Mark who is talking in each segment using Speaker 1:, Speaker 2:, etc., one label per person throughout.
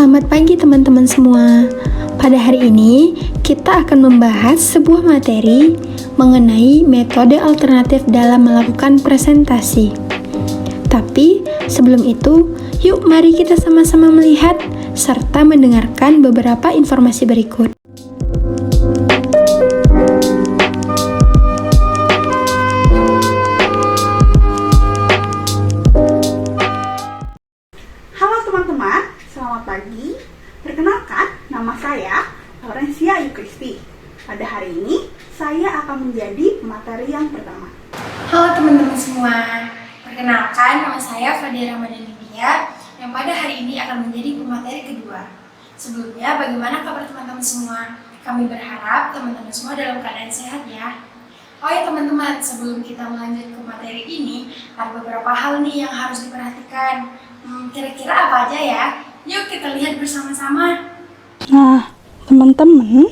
Speaker 1: Selamat pagi teman-teman semua. Pada hari ini kita akan membahas sebuah materi mengenai metode alternatif dalam melakukan presentasi. Tapi sebelum itu, yuk mari kita sama-sama melihat serta mendengarkan beberapa informasi berikut.
Speaker 2: Halo teman-teman, selamat pagi. Perkenalkan, nama saya Laurencia Yukristi. Pada hari ini, saya akan menjadi pemateri yang pertama.
Speaker 3: Halo teman-teman semua, perkenalkan nama saya Fadia Ramadhan India yang pada hari ini akan menjadi pemateri kedua. Sebelumnya, bagaimana kabar teman-teman semua? Kami berharap teman-teman semua dalam keadaan sehat ya. Oh ya teman-teman, sebelum kita melanjut ke materi ini, ada beberapa hal nih yang harus diperhatikan. Kira-kira apa aja ya? Yuk kita lihat bersama-sama.
Speaker 4: Nah, teman-teman,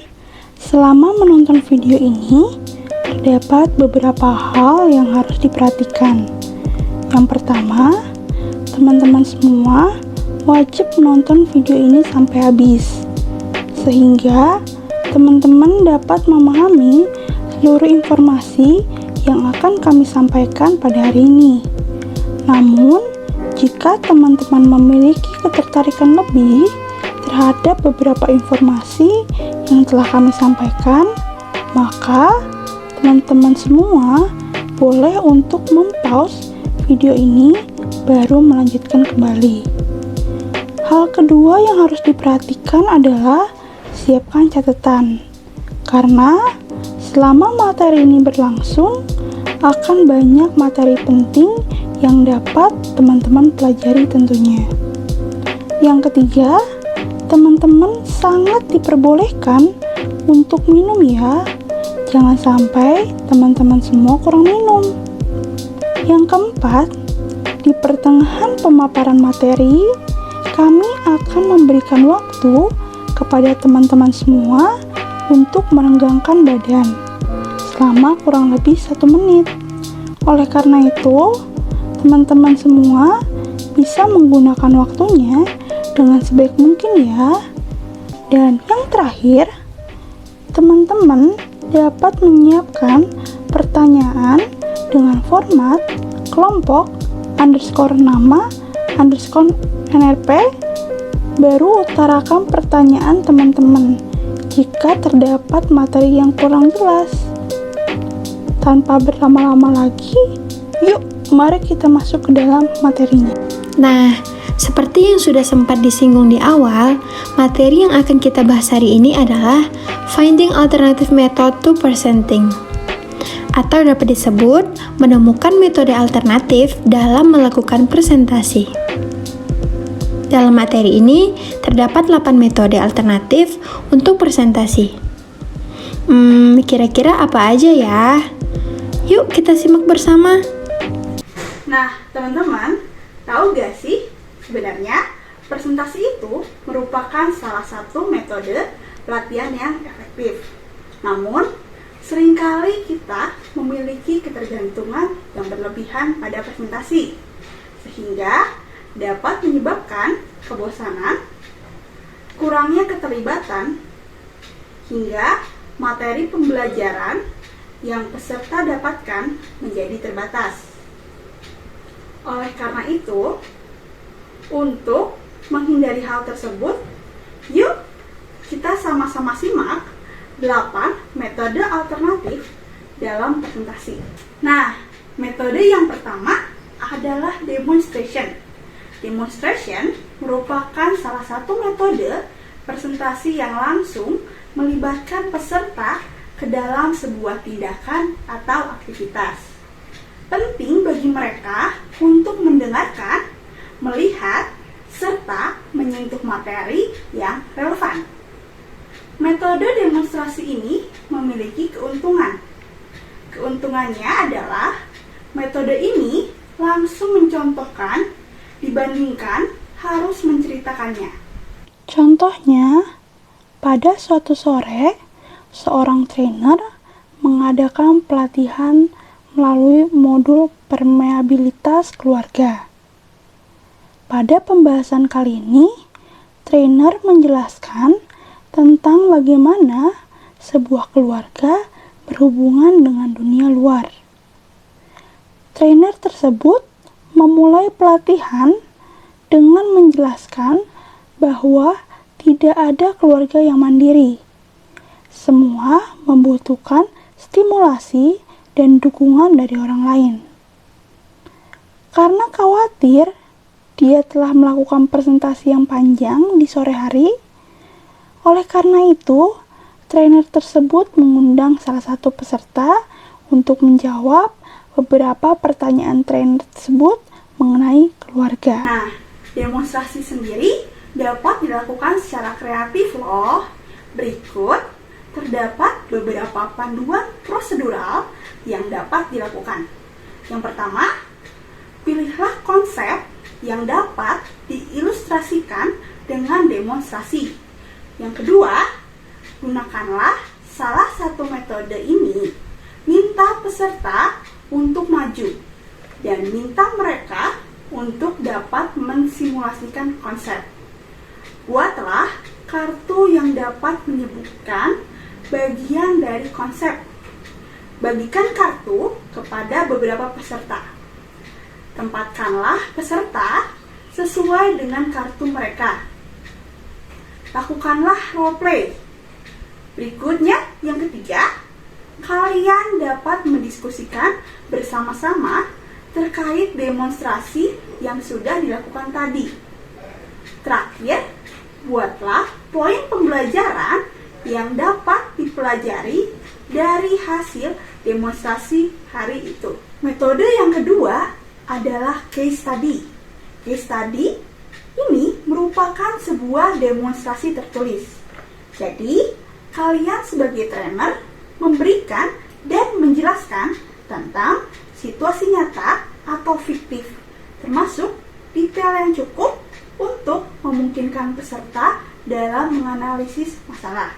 Speaker 4: selama menonton video ini, terdapat beberapa hal yang harus diperhatikan. Yang pertama, teman-teman semua wajib menonton video ini sampai habis, sehingga teman-teman dapat memahami seluruh informasi yang akan kami sampaikan pada hari ini. Namun, jika teman-teman memiliki ketertarikan lebih terhadap beberapa informasi yang telah kami sampaikan, maka teman-teman semua boleh untuk mempause video ini baru melanjutkan kembali. Hal kedua yang harus diperhatikan adalah siapkan catatan, karena selama materi ini berlangsung akan banyak materi penting yang dapat teman-teman pelajari tentunya. Yang ketiga, teman-teman sangat diperbolehkan untuk minum ya. Jangan sampai teman-teman semua kurang minum. Yang keempat, di pertengahan pemaparan materi, kami akan memberikan waktu kepada teman-teman semua untuk merenggangkan badan selama kurang lebih 1 menit. Oleh karena itu, teman-teman semua bisa menggunakan waktunya dengan sebaik mungkin ya. Dan yang terakhir, teman-teman dapat menyiapkan pertanyaan dengan format kelompok _nama _NRP, baru utarakan pertanyaan teman-teman jika terdapat materi yang kurang jelas. Tanpa berlama-lama lagi, yuk mari kita masuk ke dalam materinya.
Speaker 1: Nah, seperti yang sudah sempat disinggung di awal, materi yang akan kita bahas hari ini adalah Finding Alternative Method to Presenting, atau dapat disebut menemukan metode alternatif dalam melakukan presentasi. Dalam materi ini, terdapat 8 metode alternatif untuk presentasi. Kira-kira apa aja ya? Yuk kita simak bersama.
Speaker 2: Nah, teman-teman, tahu gak sih sebenarnya presentasi itu merupakan salah satu metode pelatihan yang efektif. Namun, seringkali kita memiliki ketergantungan yang berlebihan pada presentasi, sehingga dapat menyebabkan kebosanan, kurangnya keterlibatan, hingga materi pembelajaran yang peserta dapatkan menjadi terbatas. Oleh karena itu, untuk menghindari hal tersebut, yuk kita sama-sama simak 8 metode alternatif dalam presentasi. Nah, metode yang pertama adalah demonstration. Demonstration merupakan salah satu metode presentasi yang langsung melibatkan peserta ke dalam sebuah tindakan atau aktivitas. Penting bagi mereka untuk mendengarkan, melihat, serta menyentuh materi yang relevan. Metode demonstrasi ini memiliki keuntungan. Keuntungannya adalah metode ini langsung mencontohkan dibandingkan harus menceritakannya.
Speaker 4: Contohnya, pada suatu sore, seorang trainer mengadakan pelatihan melalui modul permeabilitas keluarga. Pada pembahasan kali ini, trainer menjelaskan tentang bagaimana sebuah keluarga berhubungan dengan dunia luar. Trainer tersebut memulai pelatihan dengan menjelaskan bahwa tidak ada keluarga yang mandiri. Semua membutuhkan stimulasi dan dukungan dari orang lain. Karena khawatir dia telah melakukan presentasi yang panjang di sore hari, oleh karena itu, trainer tersebut mengundang salah satu peserta untuk menjawab beberapa pertanyaan trainer tersebut mengenai keluarga.
Speaker 2: Nah, demonstrasi sendiri dapat dilakukan secara kreatif loh. Berikut terdapat beberapa panduan prosedural yang dapat dilakukan. Yang pertama, pilihlah konsep yang dapat diilustrasikan dengan demonstrasi. Yang kedua, gunakanlah salah satu metode ini. Minta peserta untuk maju dan minta mereka untuk dapat mensimulasikan konsep. Buatlah kartu yang dapat menyebutkan bagian dari konsep. Bagikan kartu kepada beberapa peserta. Tempatkanlah peserta sesuai dengan kartu mereka. Lakukanlah role play. Berikutnya, yang ketiga, kalian dapat mendiskusikan bersama-sama terkait demonstrasi yang sudah dilakukan tadi. Terakhir, buatlah poin pembelajaran yang dapat dipelajari dari hasil demonstrasi hari itu. Metode yang kedua adalah case study. Case study ini merupakan sebuah demonstrasi tertulis. Jadi, kalian sebagai trainer memberikan dan menjelaskan tentang situasi nyata atau fiktif, termasuk detail yang cukup untuk memungkinkan peserta dalam menganalisis masalah.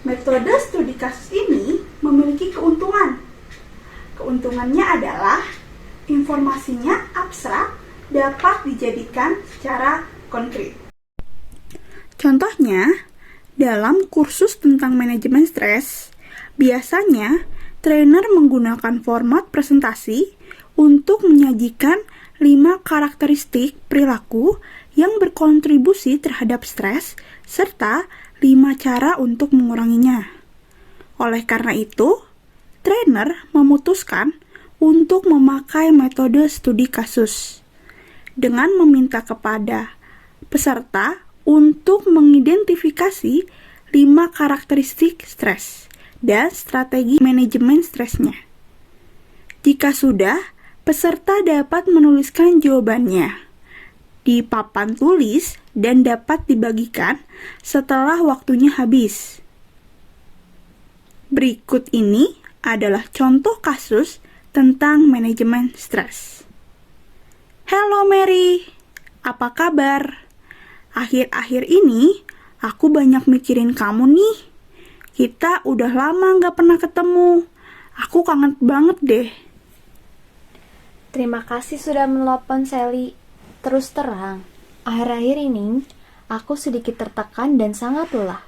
Speaker 2: Metode studi kasus ini memiliki keuntungan. Keuntungannya adalah informasinya abstrak, dapat dijadikan secara konkret. Contohnya, dalam kursus tentang manajemen stres, biasanya trainer menggunakan format presentasi untuk menyajikan 5 karakteristik perilaku yang berkontribusi terhadap stres, serta 5 cara untuk menguranginya. Oleh karena itu, trainer memutuskan untuk memakai metode studi kasus dengan meminta kepada peserta untuk mengidentifikasi 5 karakteristik stres dan strategi manajemen stresnya. Jika sudah, peserta dapat menuliskan jawabannya di papan tulis dan dapat dibagikan setelah waktunya habis. Berikut ini adalah contoh kasus tentang manajemen stres. Halo Mary, apa kabar? Akhir-akhir ini aku banyak mikirin kamu nih. Kita udah lama gak pernah ketemu. Aku kangen banget deh.
Speaker 5: Terima kasih sudah menelpon, Sally. Terus terang, akhir-akhir ini aku sedikit tertekan dan sangat lelah.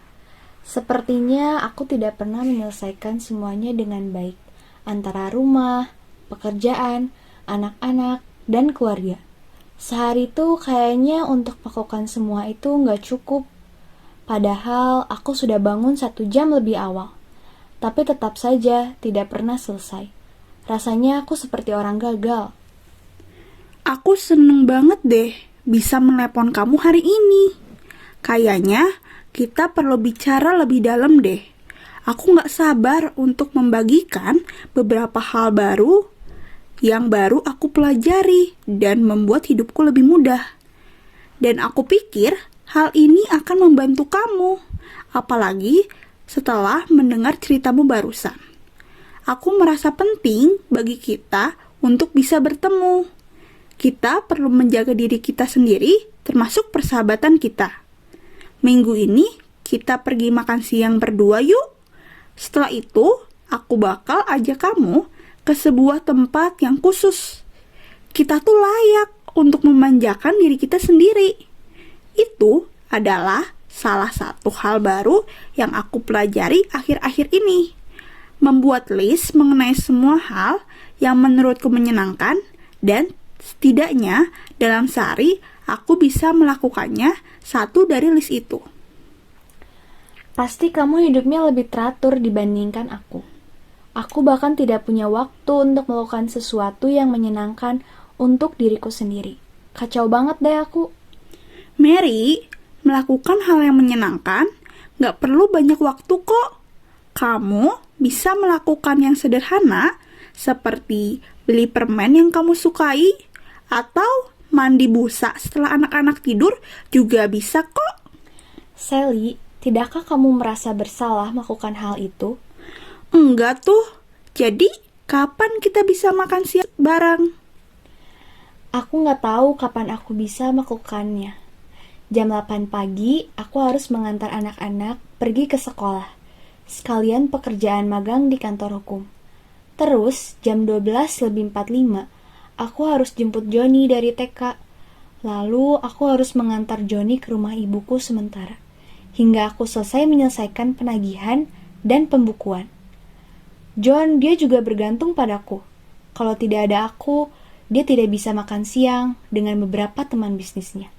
Speaker 5: Sepertinya aku tidak pernah menyelesaikan semuanya dengan baik, antara rumah, pekerjaan, anak-anak, dan keluarga. Sehari itu kayaknya untuk melakukan semua itu nggak cukup. Padahal aku sudah bangun 1 jam lebih awal. Tapi tetap saja tidak pernah selesai. Rasanya aku seperti orang gagal.
Speaker 2: Aku seneng banget deh bisa menelepon kamu hari ini. Kayaknya kita perlu bicara lebih dalam deh. Aku gak sabar untuk membagikan beberapa hal baru yang baru aku pelajari dan membuat hidupku lebih mudah. Dan aku pikir hal ini akan membantu kamu, apalagi setelah mendengar ceritamu barusan. Aku merasa penting bagi kita untuk bisa bertemu. Kita perlu menjaga diri kita sendiri, termasuk persahabatan kita. Minggu ini kita pergi makan siang berdua yuk. Setelah itu, aku bakal ajak kamu ke sebuah tempat yang khusus. Kita tuh layak untuk memanjakan diri kita sendiri. Itu adalah salah satu hal baru yang aku pelajari akhir-akhir ini. Membuat list mengenai semua hal yang menurutku menyenangkan dan setidaknya dalam sehari aku bisa melakukannya satu dari list itu.
Speaker 5: Pasti kamu hidupnya lebih teratur dibandingkan aku. Aku bahkan tidak punya waktu untuk melakukan sesuatu yang menyenangkan untuk diriku sendiri. Kacau banget deh aku.
Speaker 2: Mary, melakukan hal yang menyenangkan gak perlu banyak waktu kok. Kamu bisa melakukan yang sederhana seperti beli permen yang kamu sukai atau mandi busa setelah anak-anak tidur juga bisa kok.
Speaker 5: Sally, tidakkah kamu merasa bersalah melakukan hal itu?
Speaker 2: Enggak tuh. Jadi, kapan kita bisa makan siang bareng?
Speaker 5: Aku nggak tahu kapan aku bisa melakukannya. Jam 8 pagi, aku harus mengantar anak-anak pergi ke sekolah. Sekalian pekerjaan magang di kantor hukum. Terus, jam 12:45, aku harus jemput Joni dari TK. Lalu, aku harus mengantar Joni ke rumah ibuku sementara. Hingga aku selesai menyelesaikan penagihan dan pembukuan. John, dia juga bergantung padaku. Kalau tidak ada aku, dia tidak bisa makan siang dengan beberapa teman bisnisnya.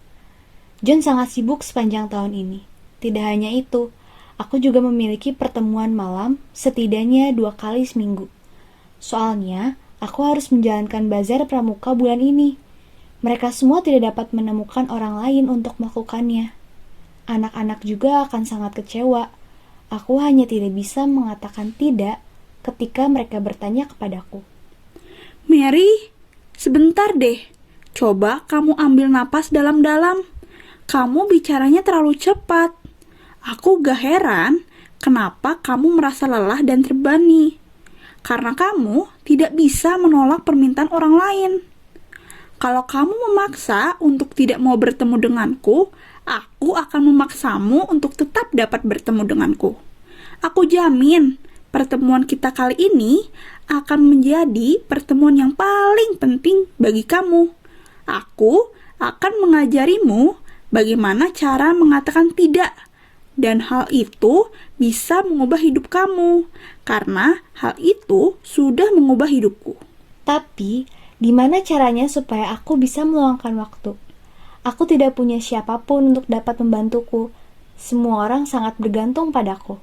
Speaker 5: John sangat sibuk sepanjang tahun ini. Tidak hanya itu, aku juga memiliki pertemuan malam setidaknya 2 kali seminggu. Soalnya, aku harus menjalankan bazar pramuka bulan ini. Mereka semua tidak dapat menemukan orang lain untuk melakukannya. Anak-anak juga akan sangat kecewa. Aku hanya tidak bisa mengatakan tidak ketika mereka bertanya kepadaku.
Speaker 2: Mary, sebentar deh. Coba kamu ambil napas dalam-dalam. Kamu bicaranya terlalu cepat. Aku gak heran kenapa kamu merasa lelah dan terbebani. Karena kamu tidak bisa menolak permintaan orang lain. Kalau kamu memaksa untuk tidak mau bertemu denganku, aku akan memaksamu untuk tetap dapat bertemu denganku. Aku jamin, pertemuan kita kali ini akan menjadi pertemuan yang paling penting bagi kamu. Aku akan mengajarimu bagaimana cara mengatakan tidak. Dan hal itu bisa mengubah hidup kamu, karena hal itu sudah mengubah hidupku.
Speaker 5: Tapi, gimana caranya supaya aku bisa meluangkan waktu? Aku tidak punya siapapun untuk dapat membantuku. Semua orang sangat bergantung padaku.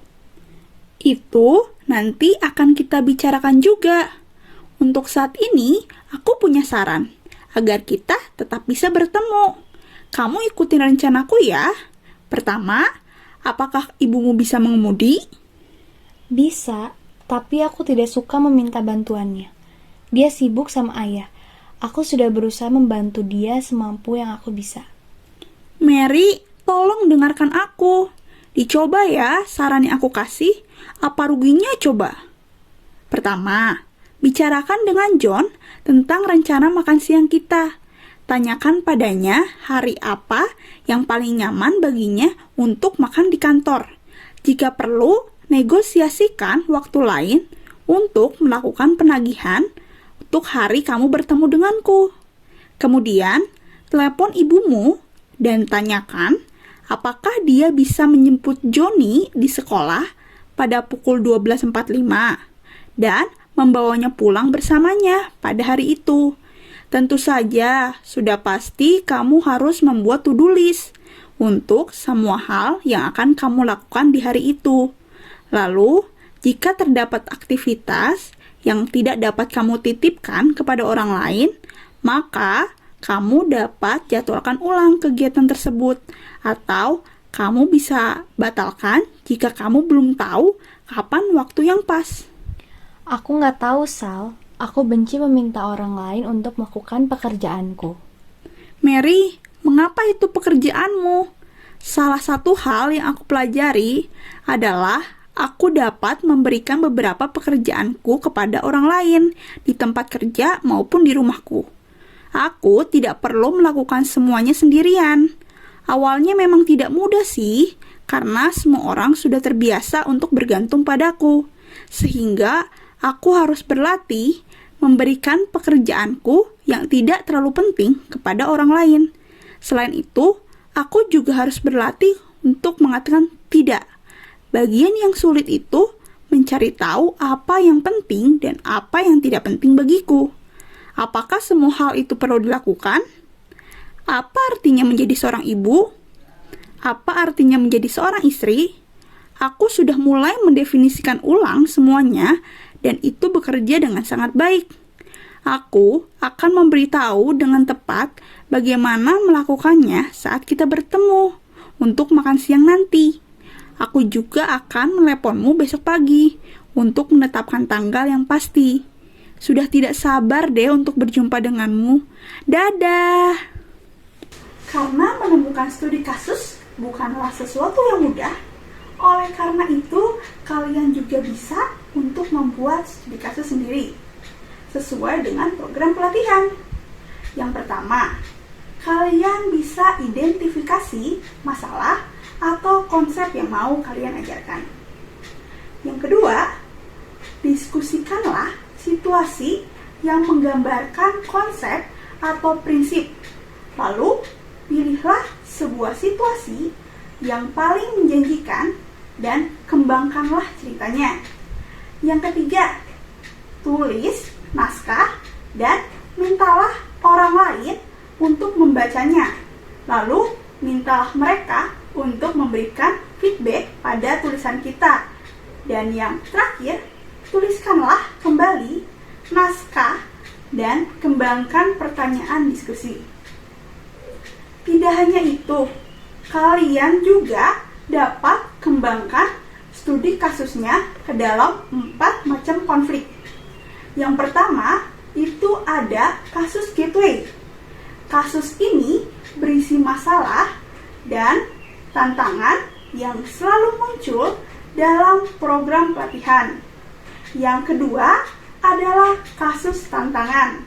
Speaker 2: Itu nanti akan kita bicarakan juga. Untuk saat ini, aku punya saran agar kita tetap bisa bertemu. Kamu ikutin rencanaku ya. Pertama, apakah ibumu bisa mengemudi?
Speaker 5: Bisa, tapi aku tidak suka meminta bantuannya. Dia sibuk sama ayah. Aku sudah berusaha membantu dia semampu yang aku bisa.
Speaker 2: Mary, tolong dengarkan aku. Dicoba ya saran yang aku kasih. Apa ruginya coba? Pertama, bicarakan dengan John tentang rencana makan siang kita. Tanyakan padanya hari apa yang paling nyaman baginya untuk makan di kantor. Jika perlu, negosiasikan waktu lain untuk melakukan penagihan untuk hari kamu bertemu denganku. Kemudian, telepon ibumu dan tanyakan apakah dia bisa menjemput Joni di sekolah pada pukul 12.45 dan membawanya pulang bersamanya pada hari itu. Tentu saja, sudah pasti kamu harus membuat to-do list untuk semua hal yang akan kamu lakukan di hari itu. Lalu, jika terdapat aktivitas yang tidak dapat kamu titipkan kepada orang lain, maka kamu dapat jadwalkan ulang kegiatan tersebut, atau kamu bisa batalkan jika kamu belum tahu kapan waktu yang pas.
Speaker 5: Aku nggak tahu, Sal. Aku benci meminta orang lain untuk melakukan pekerjaanku.
Speaker 2: Mary, mengapa itu pekerjaanmu? Salah satu hal yang aku pelajari adalah aku dapat memberikan beberapa pekerjaanku kepada orang lain di tempat kerja maupun di rumahku. Aku tidak perlu melakukan semuanya sendirian. Awalnya memang tidak mudah sih, karena semua orang sudah terbiasa untuk bergantung padaku. Sehingga aku harus berlatih memberikan pekerjaanku yang tidak terlalu penting kepada orang lain. Selain itu, aku juga harus berlatih untuk mengatakan tidak. Bagian yang sulit itu mencari tahu apa yang penting dan apa yang tidak penting bagiku. Apakah semua hal itu perlu dilakukan? Apa artinya menjadi seorang ibu? Apa artinya menjadi seorang istri? Aku sudah mulai mendefinisikan ulang semuanya dan itu bekerja dengan sangat baik. Aku akan memberitahu dengan tepat bagaimana melakukannya saat kita bertemu untuk makan siang nanti. Aku juga akan meneleponmu besok pagi untuk menetapkan tanggal yang pasti. Sudah tidak sabar deh untuk berjumpa denganmu. Dadah! Karena menemukan studi kasus bukanlah sesuatu yang mudah, oleh karena itu kalian juga bisa untuk membuat studi kasus sendiri sesuai dengan program pelatihan. Yang pertama, kalian bisa identifikasi masalah atau konsep yang mau kalian ajarkan. Yang kedua, diskusikanlah situasi yang menggambarkan konsep atau prinsip. Lalu, pilihlah sebuah situasi yang paling menjanjikan dan kembangkanlah ceritanya. Yang ketiga, tulis naskah dan mintalah orang lain untuk membacanya. Lalu, mintalah mereka untuk memberikan feedback pada tulisan kita. Dan yang terakhir, tuliskanlah kembali naskah dan kembangkan pertanyaan diskusi. Tidak hanya itu, kalian juga dapat kembangkan studi kasusnya ke dalam 4 macam konflik. Yang pertama, itu ada kasus gateway. Kasus ini berisi masalah dan tantangan yang selalu muncul dalam program pelatihan. Yang kedua adalah kasus tantangan.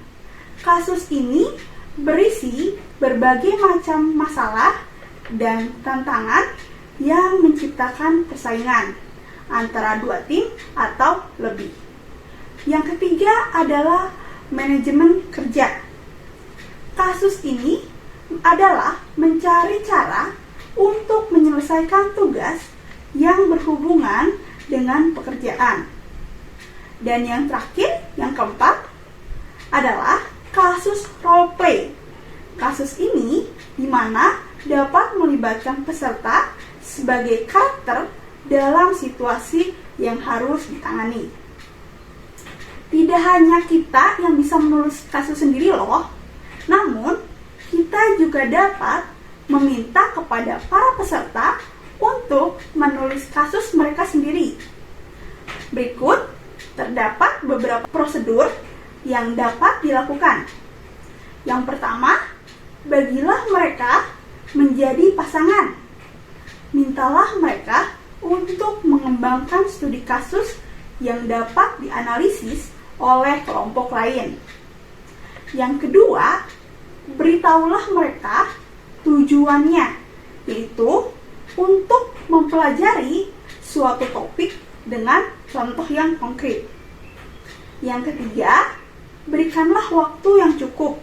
Speaker 2: Kasus ini berisi berbagai macam masalah dan tantangan yang menciptakan persaingan antara 2 tim atau lebih. Yang ketiga adalah manajemen kerja. Kasus ini adalah mencari cara untuk menyelesaikan tugas yang berhubungan dengan pekerjaan. Dan yang terakhir, yang keempat, adalah kasus role play. Kasus ini di mana dapat melibatkan peserta sebagai karakter dalam situasi yang harus ditangani. Tidak hanya kita yang bisa menulis kasus sendiri loh, namun kita juga dapat meminta kepada para peserta untuk menulis kasus mereka sendiri. Berikut terdapat beberapa prosedur yang dapat dilakukan. Yang pertama, bagilah mereka menjadi pasangan. Mintalah mereka untuk mengembangkan studi kasus yang dapat dianalisis oleh kelompok lain. Yang kedua, beritahulah mereka tujuannya, yaitu untuk mempelajari suatu topik dengan contoh yang konkret. Yang ketiga, berikanlah waktu yang cukup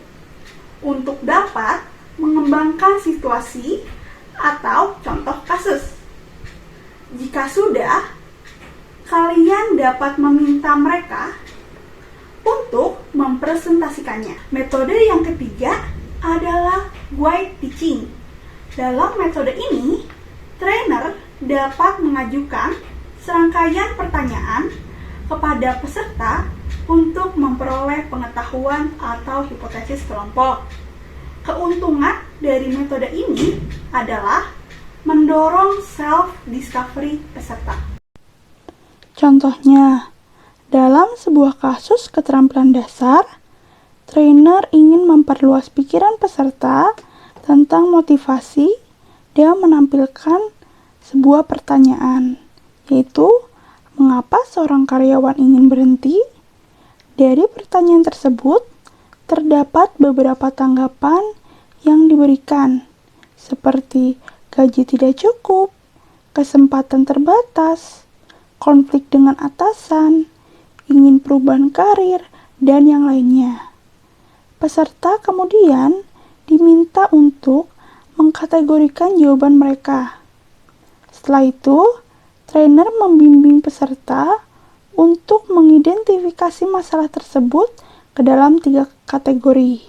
Speaker 2: untuk dapat mengembangkan situasi atau contoh kasus. Jika sudah, kalian dapat meminta mereka untuk mempresentasikannya. Metode yang ketiga adalah guide teaching. Dalam metode ini, trainer dapat mengajukan serangkaian pertanyaan kepada peserta untuk memperoleh pengetahuan atau hipotesis kelompok. Keuntungan dari metode ini adalah mendorong self-discovery peserta.
Speaker 4: Contohnya, dalam sebuah kasus keterampilan dasar, trainer ingin memperluas pikiran peserta tentang motivasi dan menampilkan sebuah pertanyaan, yaitu mengapa seorang karyawan ingin berhenti? Dari pertanyaan tersebut, terdapat beberapa tanggapan yang diberikan, seperti gaji tidak cukup, kesempatan terbatas, konflik dengan atasan, ingin perubahan karir, dan yang lainnya. Peserta kemudian diminta untuk mengkategorikan jawaban mereka. Setelah itu, trainer membimbing peserta untuk mengidentifikasi masalah tersebut ke dalam 3 kategori.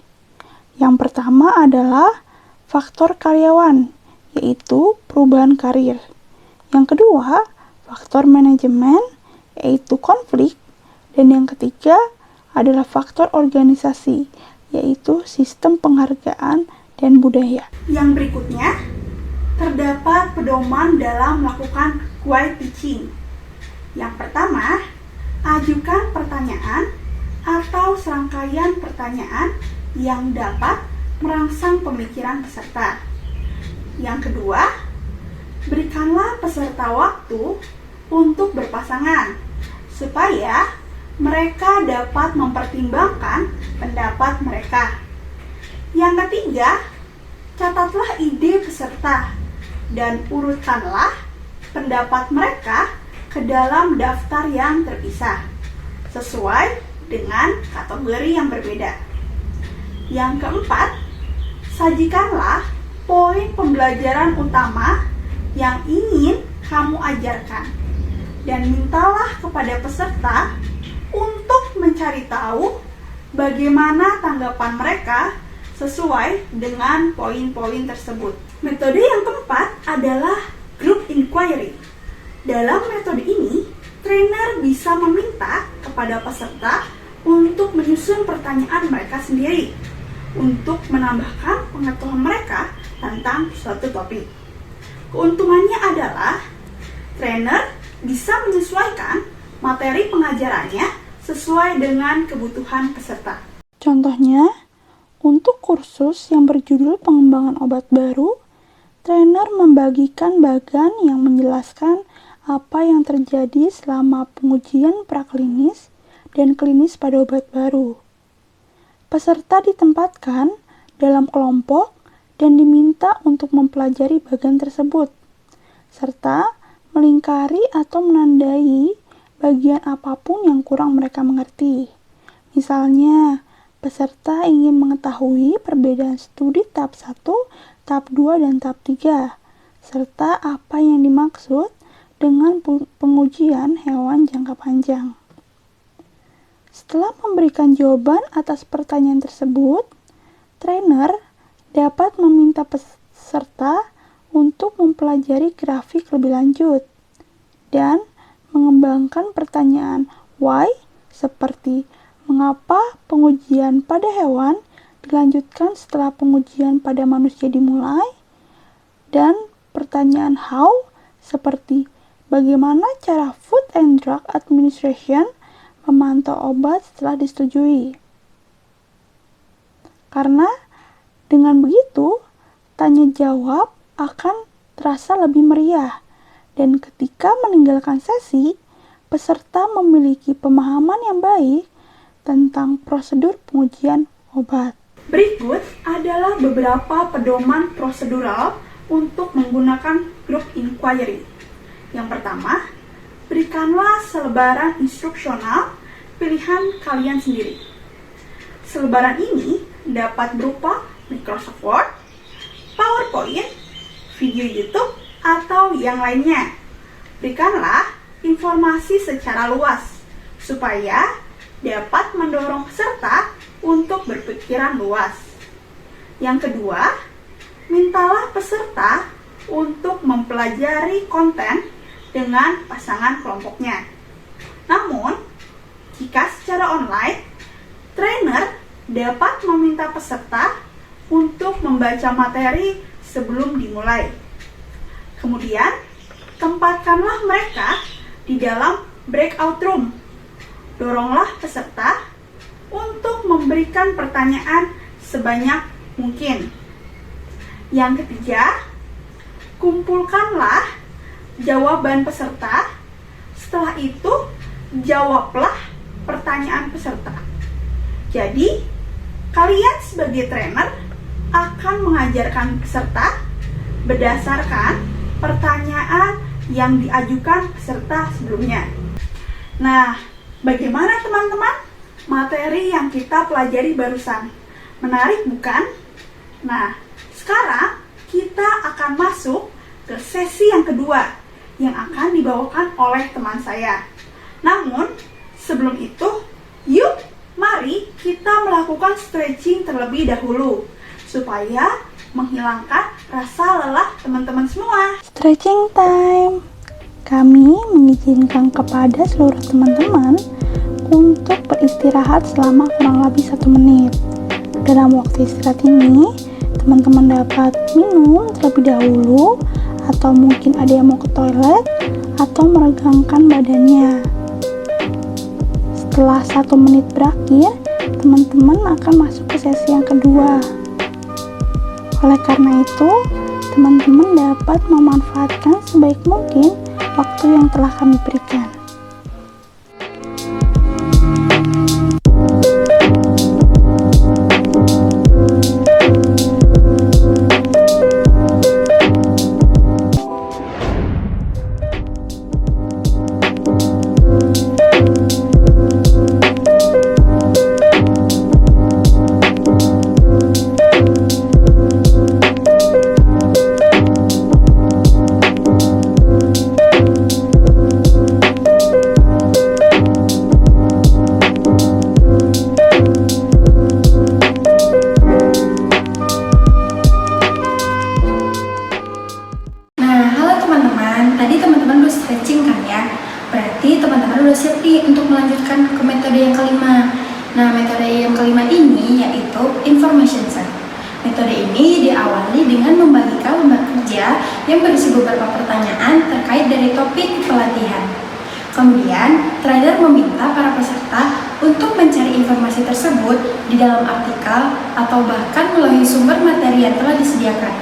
Speaker 4: Yang pertama adalah faktor karyawan, yaitu perubahan karir. Yang kedua, faktor manajemen, yaitu konflik. Dan yang ketiga adalah faktor organisasi, yaitu sistem penghargaan dan budaya.
Speaker 2: Yang berikutnya, terdapat pedoman dalam melakukan quiet teaching. Yang pertama, ajukan pertanyaan atau serangkaian pertanyaan yang dapat merangsang pemikiran peserta. Yang kedua, berikanlah peserta waktu untuk berpasangan supaya mereka dapat mempertimbangkan pendapat mereka. Yang ketiga, catatlah ide peserta dan urutkanlah pendapat mereka ke dalam daftar yang terpisah sesuai dengan kategori yang berbeda. Yang keempat, sajikanlah poin pembelajaran utama yang ingin kamu ajarkan dan mintalah kepada peserta untuk mencari tahu bagaimana tanggapan mereka sesuai dengan poin-poin tersebut. Metode yang keempat adalah group inquiry. Dalam metode ini, trainer bisa meminta kepada peserta untuk menyusun pertanyaan mereka sendiri untuk menambahkan pengetahuan mereka tentang suatu topik. Keuntungannya adalah trainer bisa menyesuaikan materi pengajarannya sesuai dengan kebutuhan peserta.
Speaker 4: Contohnya, untuk kursus yang berjudul pengembangan obat baru, trainer membagikan bagan yang menjelaskan apa yang terjadi selama pengujian praklinis dan klinis pada obat baru. Peserta ditempatkan dalam kelompok dan diminta untuk mempelajari bagan tersebut, serta melingkari atau menandai bagian apapun yang kurang mereka mengerti. Misalnya, peserta ingin mengetahui perbedaan studi tahap 1, tahap 2, dan tahap 3, serta apa yang dimaksud dengan pengujian hewan jangka panjang. Setelah memberikan jawaban atas pertanyaan tersebut, trainer dapat meminta peserta untuk mempelajari grafik lebih lanjut dan mengembangkan pertanyaan why seperti mengapa pengujian pada hewan dilanjutkan setelah pengujian pada manusia dimulai, dan pertanyaan how seperti bagaimana cara Food and Drug Administration memantau obat setelah disetujui. Karena dengan begitu, tanya jawab akan terasa lebih meriah, dan ketika meninggalkan sesi, peserta memiliki pemahaman yang baik tentang prosedur pengujian obat.
Speaker 2: Berikut adalah beberapa pedoman prosedural untuk menggunakan group inquiry. Yang pertama, berikanlah selebaran instruksional pilihan kalian sendiri. Selebaran ini dapat berupa Microsoft Word, PowerPoint, video YouTube, atau yang lainnya. Berikanlah informasi secara luas supaya dapat mendorong peserta untuk berpikiran luas. Yang kedua, mintalah peserta untuk mempelajari konten dengan pasangan kelompoknya. Namun, jika secara online, trainer dapat meminta peserta untuk membaca materi sebelum dimulai. Kemudian, tempatkanlah mereka di dalam breakout room. Doronglah peserta untuk memberikan pertanyaan sebanyak mungkin. Yang ketiga, kumpulkanlah jawaban peserta. Setelah itu, jawablah pertanyaan peserta. Jadi, kalian sebagai trainer akan mengajarkan peserta berdasarkan pertanyaan yang diajukan peserta sebelumnya. Nah, bagaimana teman-teman? Materi yang kita pelajari barusan. Menarik bukan? Nah, sekarang kita akan masuk ke sesi yang kedua yang akan dibawakan oleh teman saya. Namun, sebelum itu, yuk mari kita melakukan stretching terlebih dahulu supaya menghilangkan rasa lelah teman-teman semua.
Speaker 4: Stretching time. Kami mengizinkan kepada seluruh teman-teman untuk beristirahat selama kurang lebih 1 menit. Dalam waktu istirahat ini, teman-teman dapat minum terlebih dahulu, atau mungkin ada yang mau ke toilet, atau meregangkan badannya. Setelah 1 menit berakhir, teman-teman akan masuk ke sesi yang kedua. Oleh karena itu, teman-teman dapat memanfaatkan sebaik mungkin waktu yang telah kami berikan.
Speaker 3: udah siap nih untuk melanjutkan ke metode yang kelima. Nah, metode yang kelima ini yaitu information set. Metode ini diawali dengan membagikan lembar kerja yang berisi beberapa pertanyaan terkait dari topik pelatihan. Kemudian, trainer meminta para peserta untuk mencari informasi tersebut di dalam artikel atau bahkan melalui sumber materi yang telah disediakan.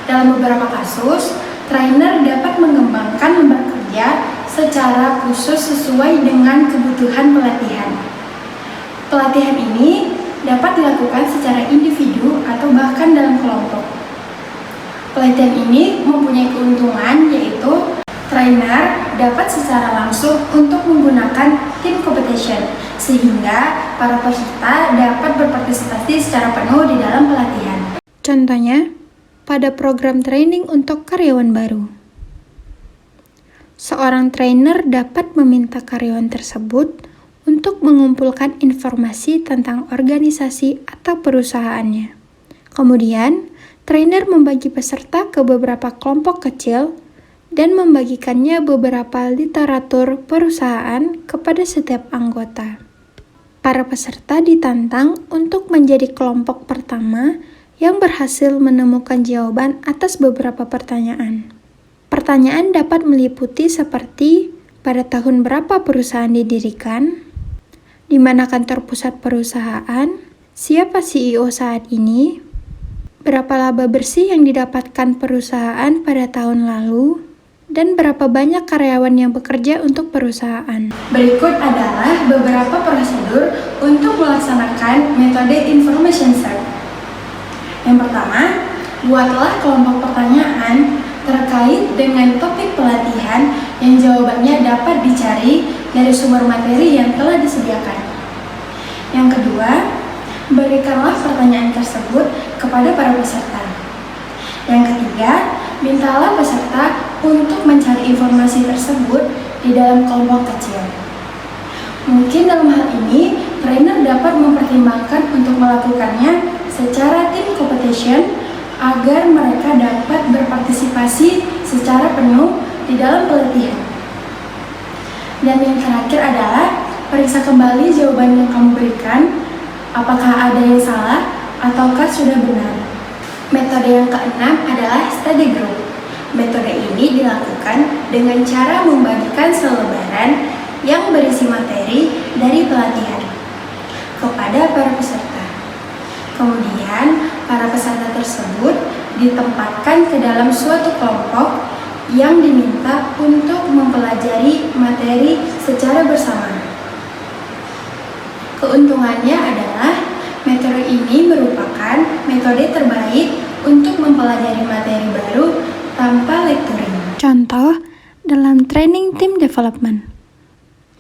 Speaker 3: Dalam beberapa kasus, trainer dapat mengembangkan lembar kerja secara khusus sesuai dengan kebutuhan pelatihan. Pelatihan ini dapat dilakukan secara individu atau bahkan dalam kelompok. Pelatihan ini mempunyai keuntungan yaitu trainer dapat secara langsung untuk menggunakan team competition sehingga para peserta dapat berpartisipasi secara penuh di dalam pelatihan.
Speaker 1: Contohnya, pada program training untuk karyawan baru. Seorang trainer dapat meminta karyawan tersebut untuk mengumpulkan informasi tentang organisasi atau perusahaannya. Kemudian, trainer membagi peserta ke beberapa kelompok kecil dan membagikannya beberapa literatur perusahaan kepada setiap anggota. Para peserta ditantang untuk menjadi kelompok pertama yang berhasil menemukan jawaban atas beberapa pertanyaan. Pertanyaan dapat meliputi seperti pada tahun berapa perusahaan didirikan, di mana kantor pusat perusahaan, siapa CEO saat ini, berapa laba bersih yang didapatkan perusahaan pada tahun lalu, dan berapa banyak karyawan yang bekerja untuk perusahaan.
Speaker 3: Berikut adalah beberapa prosedur untuk melaksanakan metode information set. Yang pertama, buatlah kelompok pertanyaan terkait dengan topik pelatihan yang jawabannya dapat dicari dari sumber materi yang telah disediakan. Yang kedua, berikanlah pertanyaan tersebut kepada para peserta. Yang ketiga, mintalah peserta untuk mencari informasi tersebut di dalam kelompok kecil. Mungkin dalam hal ini, trainer dapat mempertimbangkan untuk melakukannya secara team competition agar mereka dapat berpartisipasi secara penuh di dalam pelatihan. Dan yang terakhir adalah periksa kembali jawaban yang kamu berikan, apakah ada yang salah ataukah sudah benar. Metode yang keenam adalah study group. Metode ini dilakukan dengan cara membagikan selebaran yang berisi materi dari pelatihan kepada para peserta. Kemudian, para peserta tersebut ditempatkan ke dalam suatu kelompok yang diminta untuk mempelajari materi secara bersama. Keuntungannya adalah metode ini merupakan metode terbaik untuk mempelajari materi baru tanpa lecturing.
Speaker 1: Contoh, dalam training team development,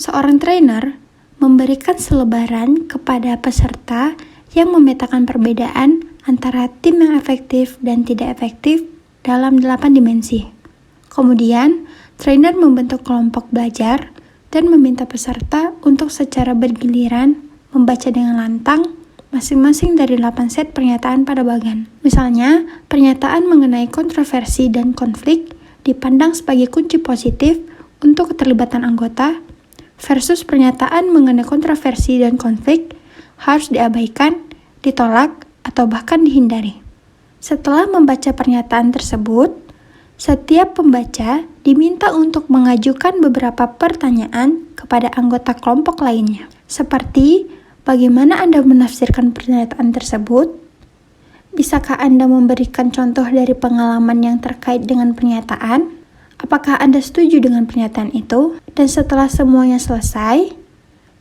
Speaker 1: seorang trainer memberikan selebaran kepada peserta yang memetakan perbedaan antara tim yang efektif dan tidak efektif dalam 8 dimensi. Kemudian, trainer membentuk kelompok belajar dan meminta peserta untuk secara bergiliran membaca dengan lantang masing-masing dari 8 set pernyataan pada bagan. Misalnya, pernyataan mengenai kontroversi dan konflik dipandang sebagai kunci positif untuk keterlibatan anggota versus pernyataan mengenai kontroversi dan konflik harus diabaikan, ditolak, atau bahkan dihindari. Setelah membaca pernyataan tersebut, setiap pembaca diminta untuk mengajukan beberapa pertanyaan kepada anggota kelompok lainnya, seperti bagaimana Anda menafsirkan pernyataan tersebut? Bisakah Anda memberikan contoh dari pengalaman yang terkait dengan pernyataan? Apakah Anda setuju dengan pernyataan itu? Dan setelah semuanya selesai,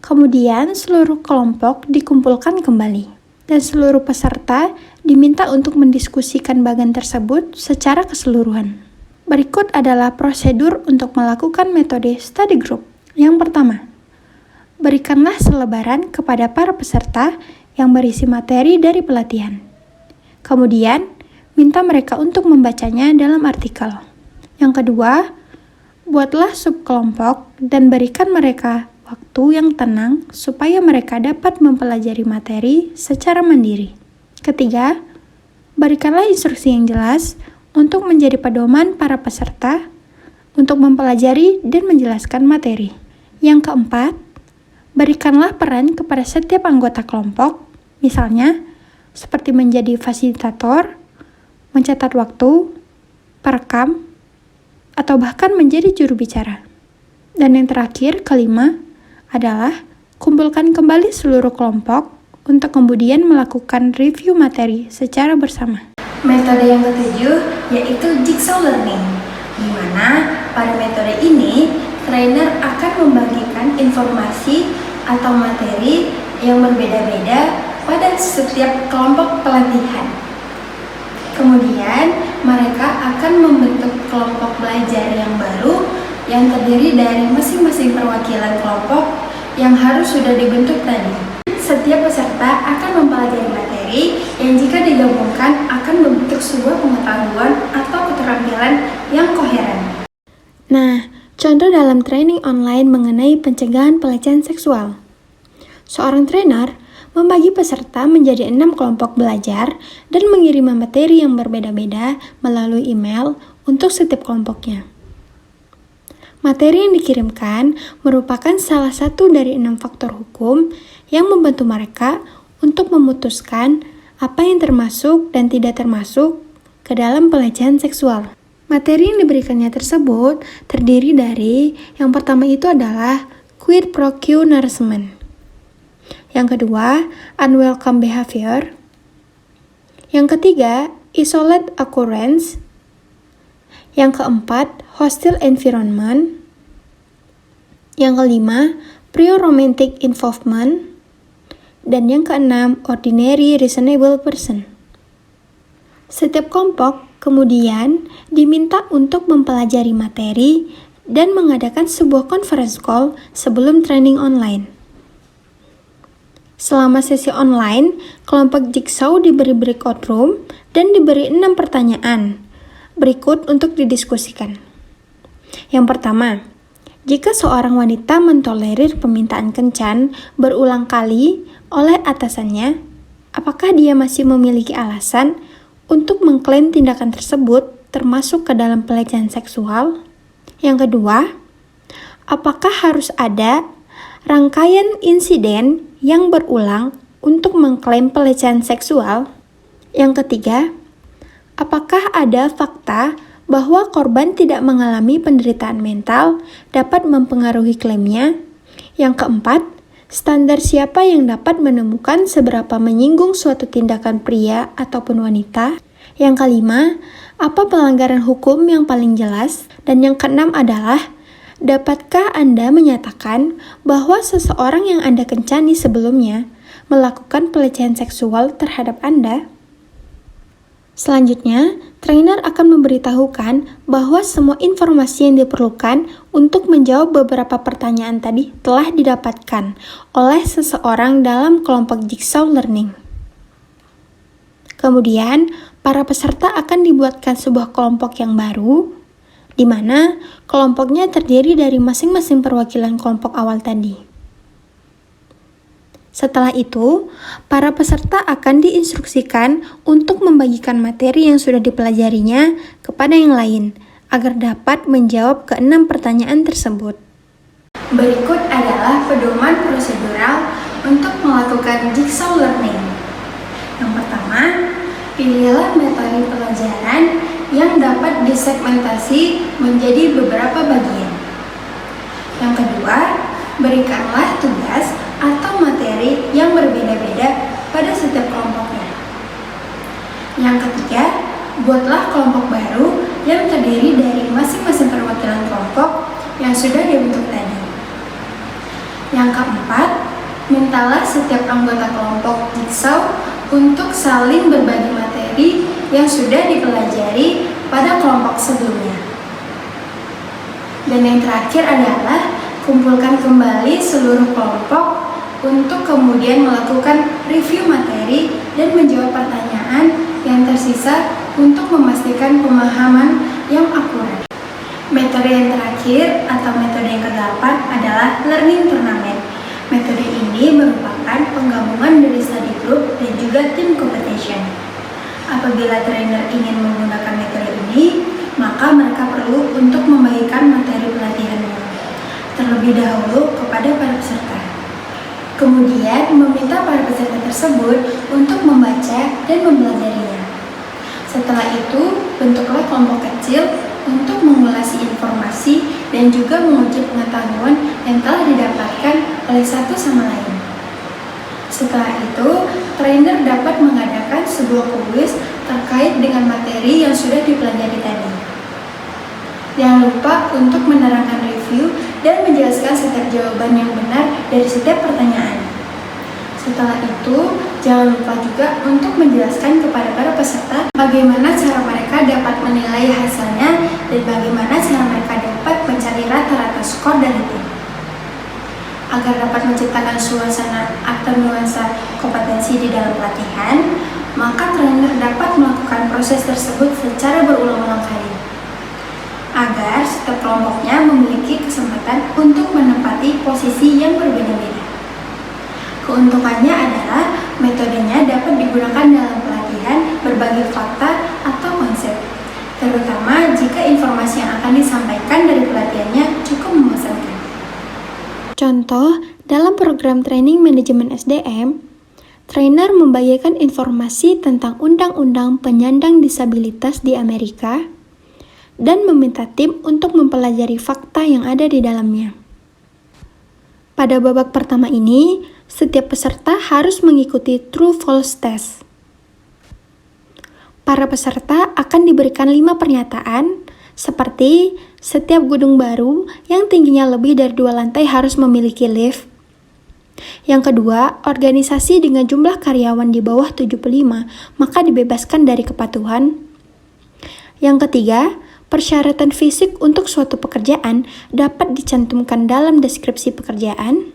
Speaker 1: kemudian seluruh kelompok dikumpulkan kembali, dan seluruh peserta diminta untuk mendiskusikan bagan tersebut secara keseluruhan. Berikut adalah prosedur untuk melakukan metode study group. Yang pertama, berikanlah selebaran kepada para peserta yang berisi materi dari pelatihan. Kemudian, minta mereka untuk membacanya dalam artikel. Yang kedua, buatlah subkelompok dan berikan mereka waktu yang tenang supaya mereka dapat mempelajari materi secara mandiri. Ketiga, berikanlah instruksi yang jelas untuk menjadi pedoman para peserta untuk mempelajari dan menjelaskan materi. Yang keempat, berikanlah peran kepada setiap anggota kelompok, misalnya seperti menjadi fasilitator, mencatat waktu, perekam, atau bahkan menjadi juru bicara. Dan yang terakhir, kelima, adalah kumpulkan kembali seluruh kelompok untuk kemudian melakukan review materi secara bersama.
Speaker 3: Metode yang ketujuh yaitu Jigsaw Learning, di mana pada metode ini trainer akan membagikan informasi atau materi yang berbeda-beda pada setiap kelompok pelatihan. Kemudian mereka akan membentuk kelompok belajar yang baru yang terdiri dari masing-masing perwakilan kelompok yang harus sudah dibentuk tadi. Setiap peserta akan mempelajari materi yang jika digabungkan akan membentuk sebuah pengetahuan atau keterampilan yang koheren.
Speaker 1: Nah, contoh dalam training online mengenai pencegahan pelecehan seksual. Seorang trainer membagi peserta menjadi 6 kelompok belajar dan mengirim materi yang berbeda-beda melalui email untuk setiap kelompoknya. Materi yang dikirimkan merupakan salah satu dari 6 faktor hukum yang membantu mereka untuk memutuskan apa yang termasuk dan tidak termasuk ke dalam pelecehan seksual. Materi yang diberikannya tersebut terdiri dari, yang pertama itu adalah quid pro quo nourishment. Yang kedua, unwelcome behavior. Yang ketiga, isolate occurrence. Yang keempat, hostile environment. Yang kelima, prior romantic involvement. Dan yang keenam, ordinary reasonable person. Setiap kelompok kemudian diminta untuk mempelajari materi dan mengadakan sebuah conference call sebelum training online. Selama sesi online, kelompok Jigsaw diberi breakout room dan diberi 6 pertanyaan berikut untuk didiskusikan. Yang pertama, jika seorang wanita mentolerir permintaan kencan berulang kali oleh atasannya, apakah dia masih memiliki alasan untuk mengklaim tindakan tersebut termasuk ke dalam pelecehan seksual? Yang kedua, apakah harus ada rangkaian insiden yang berulang untuk mengklaim pelecehan seksual? Yang ketiga, apakah ada fakta bahwa korban tidak mengalami penderitaan mental dapat mempengaruhi klaimnya? Yang keempat, standar siapa yang dapat menemukan seberapa menyinggung suatu tindakan pria ataupun wanita? Yang kelima, apa pelanggaran hukum yang paling jelas? Dan yang keenam adalah, dapatkah Anda menyatakan bahwa seseorang yang Anda kencani sebelumnya melakukan pelecehan seksual terhadap Anda? Selanjutnya, trainer akan memberitahukan bahwa semua informasi yang diperlukan untuk menjawab beberapa pertanyaan tadi telah didapatkan oleh seseorang dalam kelompok Jigsaw Learning. Kemudian, para peserta akan dibuatkan sebuah kelompok yang baru, di mana kelompoknya terdiri dari masing-masing perwakilan kelompok awal tadi. Setelah itu, para peserta akan diinstruksikan untuk membagikan materi yang sudah dipelajarinya kepada yang lain, agar dapat menjawab ke-6 pertanyaan tersebut.
Speaker 3: Berikut adalah pedoman prosedural untuk melakukan jigsaw learning. Yang pertama, pilihlah metode pelajaran yang dapat disegmentasi menjadi beberapa bagian. Yang kedua, berikanlah tugas atau materi yang berbeda-beda pada setiap kelompoknya. Yang ketiga, buatlah kelompok baru yang terdiri dari masing-masing perwakilan kelompok yang sudah dibentuk tadi. Yang keempat, mintalah setiap anggota kelompok jigsaw untuk saling berbagi materi yang sudah dipelajari pada kelompok sebelumnya. Dan yang terakhir adalah kumpulkan kembali seluruh kelompok untuk kemudian melakukan review materi dan menjawab pertanyaan yang tersisa untuk memastikan pemahaman yang akurat. Metode yang terakhir atau metode yang ke-8 adalah learning tournament. Metode ini merupakan penggabungan dari study group dan juga team competition. Apabila trainer ingin menggunakan metode ini, maka mereka perlu untuk membagikan materi pelatihannya terlebih dahulu kepada para peserta. Kemudian meminta para peserta tersebut untuk membaca dan mempelajarinya. Setelah itu, bentuklah kelompok kecil untuk mengulasi informasi dan juga menguji pengetahuan yang telah didapatkan oleh satu sama lain. Setelah itu, trainer dapat mengadakan sebuah kuis terkait dengan materi yang sudah dipelajari tadi. Jangan lupa untuk menerangkan review dan menjelaskan setiap jawaban yang benar dari setiap pertanyaan. Setelah itu, jangan lupa juga untuk menjelaskan kepada para peserta bagaimana cara mereka dapat menilai hasilnya dan bagaimana cara mereka dapat mencari rata-rata skor dari tim. Agar dapat menciptakan suasana atau nuansa kompetensi di dalam pelatihan, maka trainer dapat melakukan proses tersebut secara berulang-ulang kali, agar setiap kelompoknya memiliki kesempatan untuk menempati posisi yang berbeda-beda. Keuntungannya adalah metodenya dapat digunakan dalam pelatihan berbagi fakta atau konsep, terutama jika informasi yang akan disampaikan dari pelatihannya cukup membosankan.
Speaker 1: Contoh, dalam program training manajemen SDM, trainer membagikan informasi tentang undang-undang penyandang disabilitas di Amerika dan meminta tim untuk mempelajari fakta yang ada di dalamnya. Pada babak pertama ini, setiap peserta harus mengikuti true-false test. Para peserta akan diberikan 5 pernyataan, seperti setiap gedung baru yang tingginya lebih dari 2 lantai harus memiliki lift. Yang kedua, organisasi dengan jumlah karyawan di bawah 75 maka dibebaskan dari kepatuhan. Yang ketiga, persyaratan fisik untuk suatu pekerjaan dapat dicantumkan dalam deskripsi pekerjaan.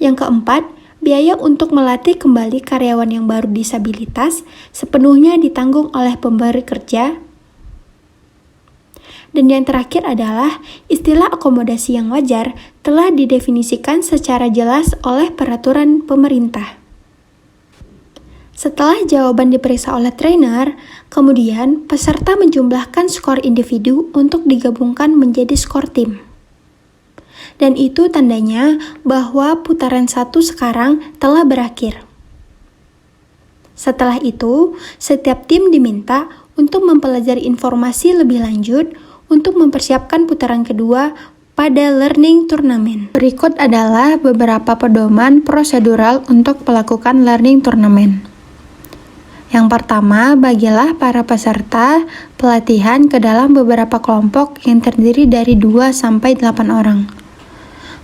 Speaker 1: Yang keempat, biaya untuk melatih kembali karyawan yang baru disabilitas sepenuhnya ditanggung oleh pemberi kerja. Dan yang terakhir adalah istilah akomodasi yang wajar telah didefinisikan secara jelas oleh peraturan pemerintah. Setelah jawaban diperiksa oleh trainer, kemudian peserta menjumlahkan skor individu untuk digabungkan menjadi skor tim. Dan itu tandanya bahwa putaran 1 sekarang telah berakhir. Setelah itu, setiap tim diminta untuk mempelajari informasi lebih lanjut untuk mempersiapkan putaran kedua pada learning turnamen. Berikut adalah beberapa pedoman prosedural untuk melakukan learning turnamen. Yang pertama, bagilah para peserta pelatihan ke dalam beberapa kelompok yang terdiri dari 2-8 orang.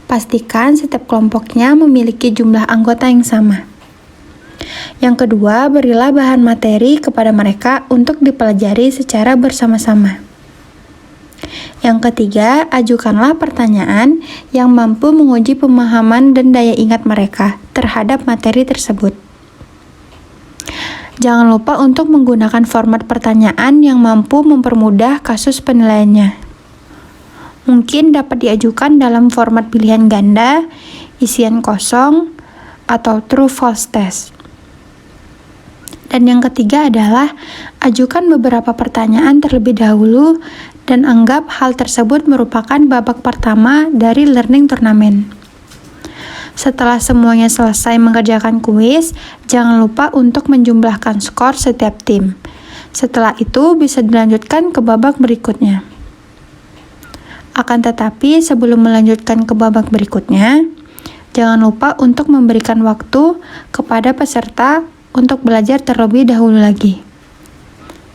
Speaker 1: Pastikan setiap kelompoknya memiliki jumlah anggota yang sama. Yang kedua, berilah bahan materi kepada mereka untuk dipelajari secara bersama-sama. Yang ketiga, ajukanlah pertanyaan yang mampu menguji pemahaman dan daya ingat mereka terhadap materi tersebut. Jangan lupa untuk menggunakan format pertanyaan yang mampu mempermudah kasus penilaiannya. Mungkin dapat diajukan dalam format pilihan ganda, isian kosong, atau true-false test. Dan yang ketiga adalah ajukan beberapa pertanyaan terlebih dahulu dan anggap hal tersebut merupakan babak pertama dari learning turnamen. Setelah semuanya selesai mengerjakan kuis, jangan lupa untuk menjumlahkan skor setiap tim. Setelah itu bisa dilanjutkan ke babak berikutnya. Akan tetapi sebelum melanjutkan ke babak berikutnya, jangan lupa untuk memberikan waktu kepada peserta untuk belajar terlebih dahulu lagi.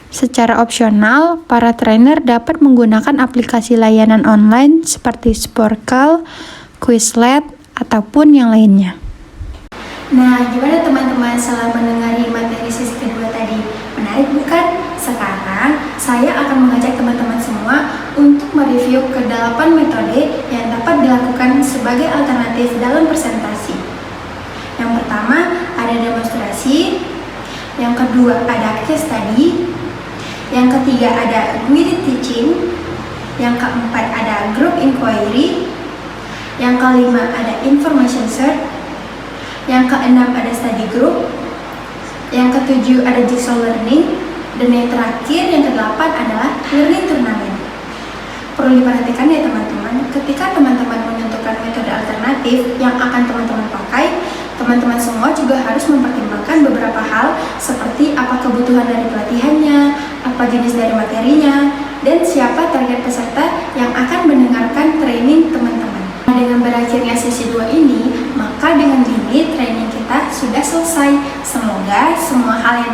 Speaker 1: Secara opsional, para trainer dapat menggunakan aplikasi layanan online seperti Sporkle, Quizlet, ataupun yang lainnya.
Speaker 3: Nah, gimana teman-teman setelah mendengar materi sesi kedua tadi? Menarik bukan? Sekarang saya akan mengajak teman-teman semua untuk mereview ke-8 metode yang dapat dilakukan sebagai alternatif dalam presentasi. Yang pertama ada demonstrasi, yang kedua ada case study, yang ketiga ada guided teaching, yang keempat ada group inquiry, yang kelima ada information search, yang keenam ada study group, yang ketujuh ada jigsaw learning, dan yang terakhir yang kedelapan adalah learning turnamen. Perlu diperhatikan ya teman-teman, ketika teman-teman menentukan metode alternatif yang akan teman-teman pakai, teman-teman semua juga harus mempertimbangkan beberapa hal seperti apa kebutuhan dari pelatihannya, apa jenis dari materinya, dan siapa target peserta yang akan mendengarkan training teman-teman. Dengan berakhirnya sesi 2 ini, maka dengan ini training kita sudah selesai. Semoga semua hal yang